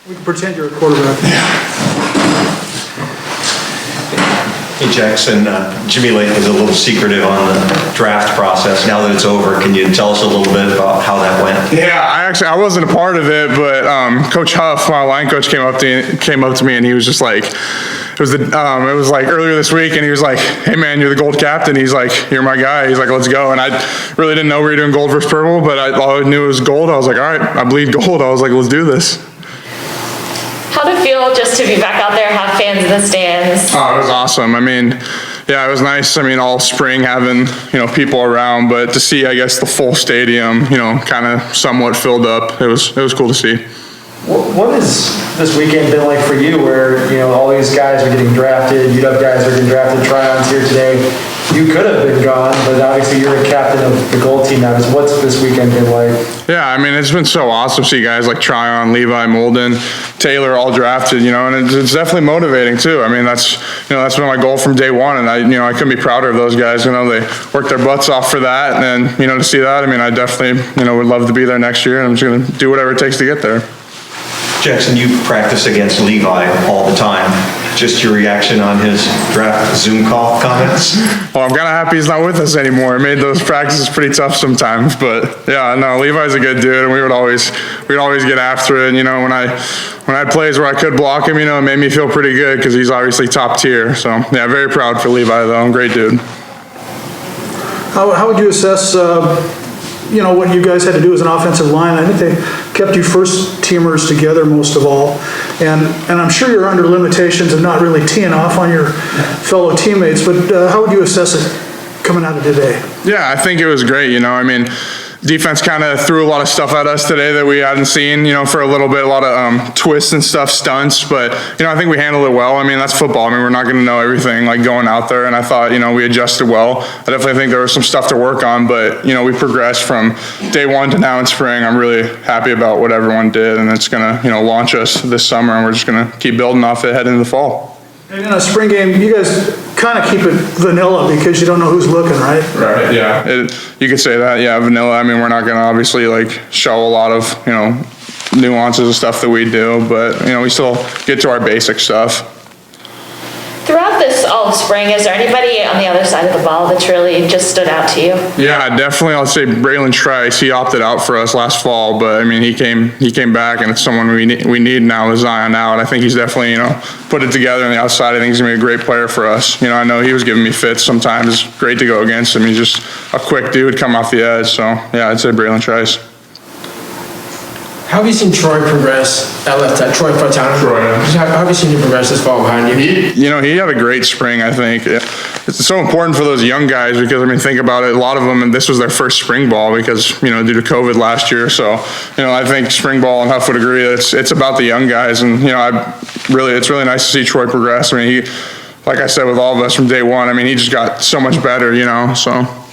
We can pretend you're a quarterback. Hey Jaxson, Jimmy Lake was a little secretive on the draft process. Now that it's over, can you tell us a little bit about how that went? Yeah, I wasn't a part of it, but Coach Huff, my line coach, came up to me and he was just like, it was like earlier this week, and he was like, "Hey man, you're the gold captain." He's like, "You're my guy." He's like, "Let's go." And I really didn't know we were doing gold versus purple, but all I knew it was gold. I was like, "All right, I bleed gold." I was like, "Let's do this." How'd it feel just to be back out there, have fans in the stands? Oh, it was awesome. I mean, yeah, it was nice. I mean, all spring having, people around, but to see, I guess, the full stadium, kind of somewhat filled up, it was cool to see. What has this weekend been like for you where, all these guys are getting drafted, UW guys are getting drafted, try-ons here today? You could have been gone, but obviously you're a captain of the gold team now. What's this weekend been like? Yeah, I mean, it's been so awesome to see guys like Tryon, Levi, Molden, Taylor all drafted, and it's definitely motivating too. I mean, that's been my goal from day one, and I couldn't be prouder of those guys. They worked their butts off for that, and then, to see that, I mean, I definitely, would love to be there next year, and I'm just going to do whatever it takes to get there. Jaxson, you practice against Levi all the time. Just your reaction on his draft Zoom call comments? Well, I'm kind of happy he's not with us anymore. It made those practices pretty tough sometimes, but yeah, no, Levi's a good dude, and we'd always get after it. And, when I had plays where I could block him, it made me feel pretty good because he's obviously top tier. So yeah, very proud for Levi though. Great dude. How would you assess, what you guys had to do as an offensive line? I think they kept you first teamers together most of all. And I'm sure you're under limitations of not really teeing off on your fellow teammates, but how would you assess it coming out of today? Yeah, I think it was great. I mean, defense kind of threw a lot of stuff at us today that we hadn't seen, for a little bit, a lot of twists and stuff, stunts, but, I think we handled it well. I mean, that's football. I mean, we're not going to know everything, like, going out there, and I thought, we adjusted well. I definitely think there was some stuff to work on, but, we progressed from day one to now in spring. I'm really happy about what everyone did, and it's going to, launch us this summer, and we're just going to keep building off it heading into the fall. And in a spring game, you guys kind of keep it vanilla because you don't know who's looking, right? Right, yeah. You could say that, yeah, vanilla. I mean, we're not going to obviously, show a lot of, nuances of stuff that we do, but, we still get to our basic stuff. Throughout this all of spring, is there anybody on the other side of the ball that's really just stood out to you? Yeah, definitely. I'll say Braylon Trice. He opted out for us last fall, but I mean, he came back, and it's someone we need now with Zion out. I think he's definitely put it together on the outside. I think he's gonna be a great player for us. I know he was giving me fits sometimes. It's great to go against him. He's just a quick dude, come off the edge. So yeah, I'd say Braylon Trice. How have you seen Troy progress at left tackle? Troy Fatana? Troy, yeah. How have you seen him progress this fall behind you? He had a great spring, I think. It's so important for those young guys because, I mean, think about it. A lot of them, and this was their first spring ball because, due to COVID last year. So, I think spring ball, and Huff would agree, it's about the young guys. And, it's really nice to see Troy progress. I mean, like I said, with all of us from day one, I mean, he just got so much better, So,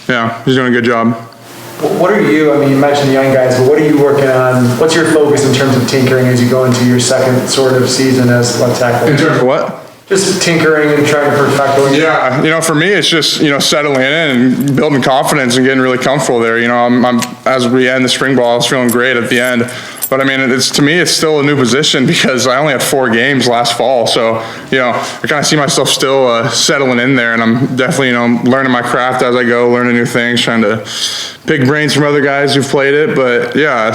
yeah, he's doing a good job. What are you, you mentioned the young guys, but what are you working on? What's your focus in terms of tinkering as you go into your second sort of season as left tackle? In terms of what? Just tinkering and trying to perfect what you do. Yeah, for me, it's just, settling in and building confidence and getting really comfortable there. I'm as we end the spring ball, I was feeling great at the end. But I mean, to me, it's still a new position because I only had 4 games last fall. So, I kind of see myself still settling in there, and I'm definitely, learning my craft as I go, learning new things, trying to pick brains from other guys who've played it. But yeah,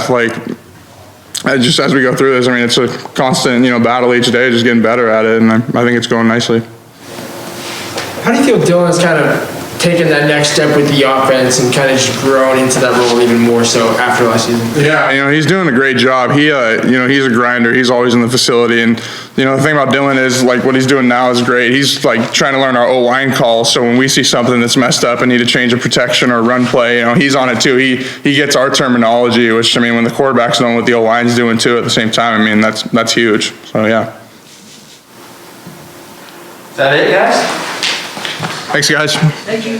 it's just as we go through this, I mean, it's a constant, battle each day, just getting better at it, and I think it's going nicely. How do you feel Dylan's kind of taken that next step with the offense and kind of just grown into that role even more so after last season? Yeah, he's doing a great job. He, he's a grinder. He's always in the facility, and the thing about Dylan is what he's doing now is great. He's trying to learn our O-line calls, so when we see something that's messed up and need to change a protection or a run play, he's on it too. He gets our terminology, which when the quarterback's knowing what the O-line's doing too at the same time, that's huge. So yeah. Is that it, guys? Thanks, guys. Thank you.